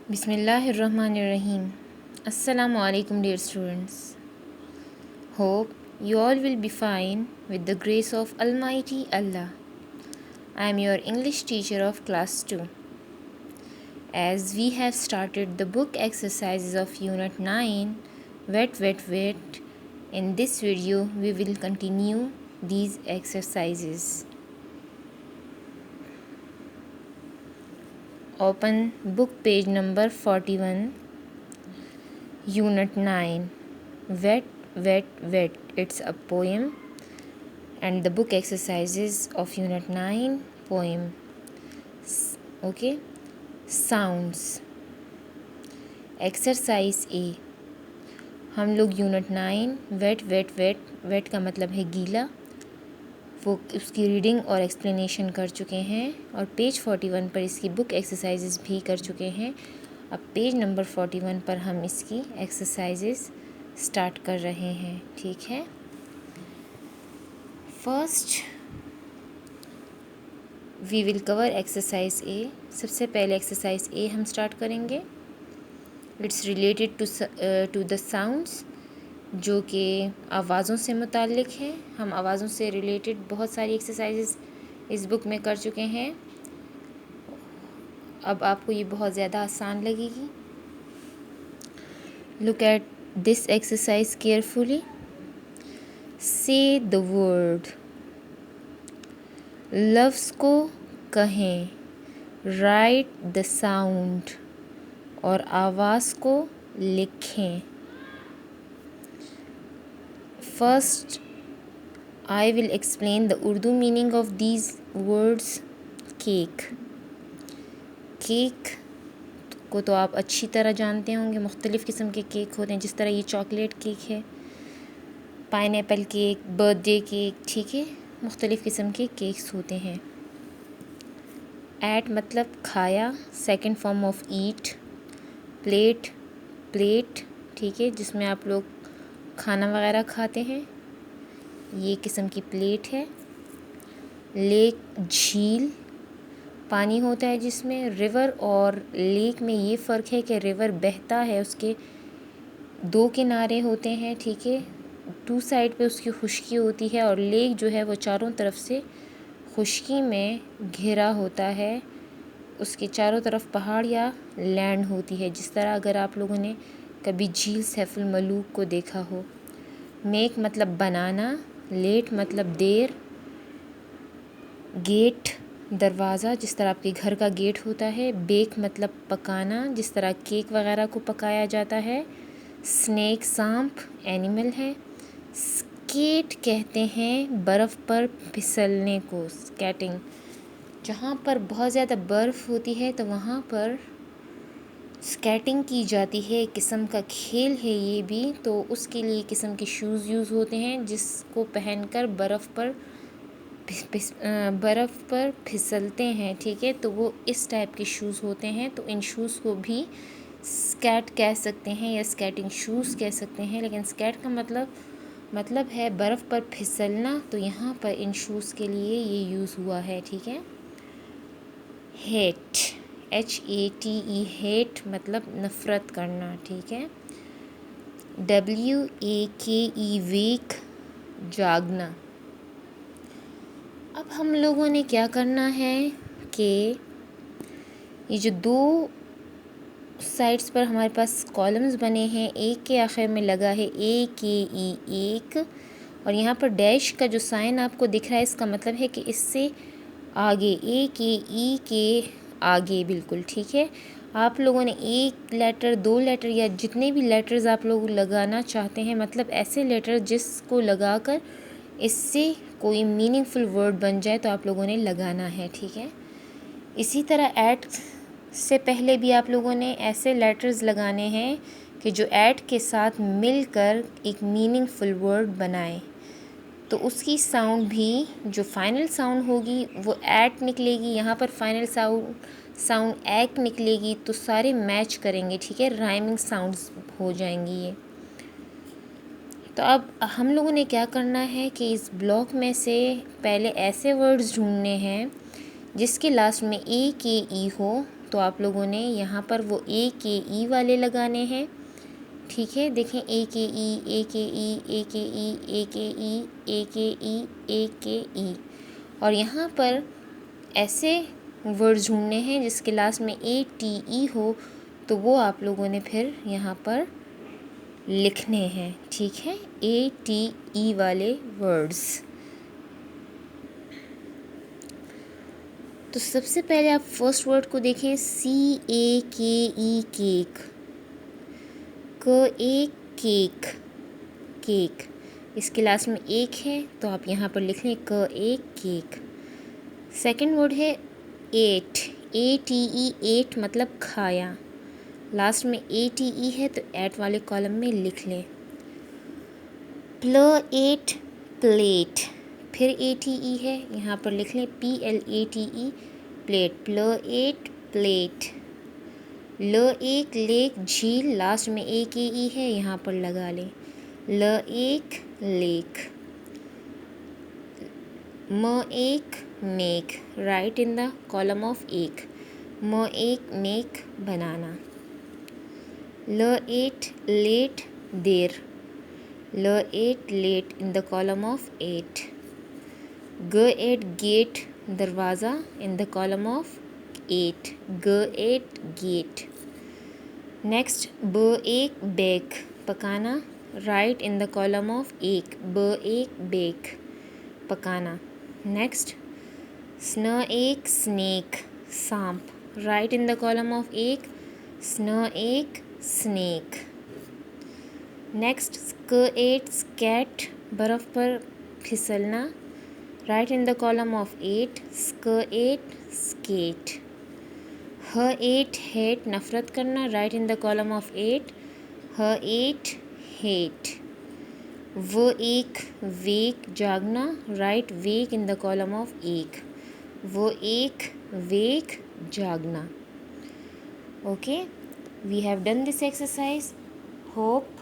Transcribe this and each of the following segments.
Bismillahirrahmanirrahim. Assalamu alaikum, dear students. Hope you all will be fine with the grace of Almighty Allah. I am your English teacher of class 2. As we have started the book exercises of Unit 9, Wet, in this video we will continue these exercises. Open book page number 41, Unit 9, Wet. It's a poem, and the book exercises of Unit 9 poem. Okay. Sounds. Exercise A, हम लोग unit 9 wait का मतलब है गीला, वो उसकी reading और explanation कर चुके हैं और पेज 41 पर इसकी बुक एक्सरसाइजेस भी कर चुके हैं। अब पेज नंबर 41 पर हम इसकी एक्सरसाइजेस स्टार्ट कर रहे हैं। ठीक है। First we will cover exercise A. सबसे पहले एक्सरसाइज ए हम स्टार्ट करेंगे। It's related to the sounds, जो कि आवाज़ों से मुताल्लिक़ हैं। हम आवाज़ों से रिलेटेड बहुत सारी एक्सरसाइजेस इस बुक में कर चुके हैं। अब आपको ये बहुत ज़्यादा आसान लगेगी। Look at this exercise carefully. से द वर्ड, लफ्ज़ को कहें। राइट द साउंड, और आवाज़ को लिखें। First I will explain the Urdu meaning of these words. Cake को तो आप अच्छी तरह जानते होंगे। मुख्तलिफ़ किस्म के केक होते हैं, जिस तरह ये चॉकलेट केक है, पाइनएप्पल केक, बर्थडे केक। ठीक है, मुख्तलिफ़ किस्म के केक्स होते हैं। एट मतलब खाया, second form of eat. Plate, ठीक है, जिसमें आप लोग खाना वगैरह खाते हैं, ये किस्म की प्लेट है। लेक झील, पानी होता है जिसमें। रिवर और लेक में ये फ़र्क है कि रिवर बहता है, उसके दो किनारे होते हैं। ठीक है, टू साइड पे उसकी खुश्की होती है, और लेक जो है वो चारों तरफ से खुश्की में घिरा होता है। उसके चारों तरफ पहाड़ या लैंड होती है, जिस तरह अगर आप लोगों ने कभी झील सैफुल मलूक को देखा हो। मेक मतलब बनाना। लेट मतलब देर। गेट दरवाज़ा, जिस तरह आपके घर का गेट होता है। बेक मतलब पकाना, जिस तरह केक वगैरह को पकाया जाता है। स्नेक सांप एनिमल है। स्केट कहते हैं बर्फ़ पर फिसलने को, स्केटिंग। जहाँ पर बहुत ज़्यादा बर्फ़ होती है तो वहाँ पर स्केटिंग की जाती है। एक किस्म का खेल है ये भी। तो उसके लिए किस्म के शूज़ यूज़ होते हैं, जिसको पहनकर बर्फ़ पर फिसलते हैं। ठीक है, तो वो इस टाइप के शूज़ होते हैं। तो इन शूज़ को भी स्केट कह सकते हैं या स्केटिंग शूज़ कह सकते हैं, लेकिन स्केट का मतलब है बर्फ़ पर फिसलना। तो यहाँ पर इन शूज़ के लिए ये यूज़ हुआ है। ठीक है। हेट, HATE, हेट मतलब नफ़रत करना। ठीक है। WAKE, वेक, जागना। अब हम लोगों ने क्या करना है कि ये जो दो साइड्स पर हमारे पास कॉलम्स बने हैं, एक के आखिर में लगा है AKE, एक, और यहाँ पर डैश का जो साइन आपको दिख रहा है, इसका मतलब है कि इससे आगे, AKE के आगे बिल्कुल। ठीक है, आप लोगों ने एक लेटर, दो लेटर, या जितने भी लेटर्स आप लोग लगाना चाहते हैं, मतलब ऐसे लेटर जिसको लगाकर इससे कोई मीनिंगफुल वर्ड बन जाए, तो आप लोगों ने लगाना है। ठीक है। इसी तरह ऐट से पहले भी आप लोगों ने ऐसे लेटर्स लगाने हैं कि जो ऐट के साथ मिलकर एक मीनिंगफुल वर्ड बनाए। तो उसकी साउंड भी, जो फाइनल साउंड होगी वो ऐट निकलेगी। यहाँ पर फाइनल साउंड ऐक निकलेगी। तो सारे मैच करेंगे। ठीक है, राइमिंग साउंड्स हो जाएंगी ये। तो अब हम लोगों ने क्या करना है कि इस ब्लॉक में से पहले ऐसे वर्ड्स ढूंढने हैं जिसके लास्ट में AKE हो। तो आप लोगों ने यहाँ पर वो ए के ई वाले लगाने हैं। ठीक है, देखें ए के ई, ए के ई, ए के ई, ए के ई, ए के ई, ए के ई। और यहाँ पर ऐसे वर्ड्स ढूंढने हैं जिसके लास्ट में ए टी ई हो, तो वो आप लोगों ने फिर यहाँ पर लिखने हैं। ठीक है, ए टी ई वाले वर्ड्स। तो सबसे पहले आप फर्स्ट वर्ड को देखें, सी ए के ई केक, क ए केक, केक। इसके लास्ट में एक है तो आप यहाँ पर लिख लें क ए केक। सेकंड वर्ड है ate, A T E, ate मतलब खाया। लास्ट में ए टी ई है तो एट वाले कॉलम में लिख लें। प्ल एट प्लेट, फिर ए टी ई है, यहाँ पर लिख लें P L A T E, plate. प्ल एट प्लेट। ल एक लेक, झील। लास्ट में ए के ई है, यहाँ पर लगा लें ल एक लेक। म एक make, right in the column of एक। म एक मेक बनाना। ल एट लेट देर, ल ate late in the column of ate. ग एट गेट दरवाज़ा in the column of ate, ग एट गेट। नेक्स्ट ब एक बेक पकाना, write in the column of एक, ब एक बेक पकाना। नेक्स्ट स्न एक स्नेक सांप, right in the column of एक, स्न एक स्नेक। नेक्स्ट स्क एट स्कैट बर्फ़ पर फिसलना, right in the column of एट, स्क एट स्केट। ह एट हेट नफ़रत करना, right in the column of एट, ह एट हेट। व एक वेक जागना, right wake in the column of एक, वो एक वेक जागना। Okay, we have done this exercise. Hope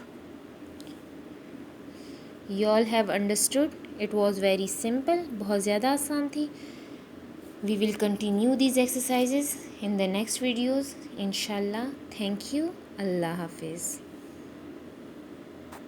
you all have understood. It was very simple, बहुत ज़्यादा आसान थी। We will continue these exercises in the next videos, inshallah. Thank you. Allah Hafiz.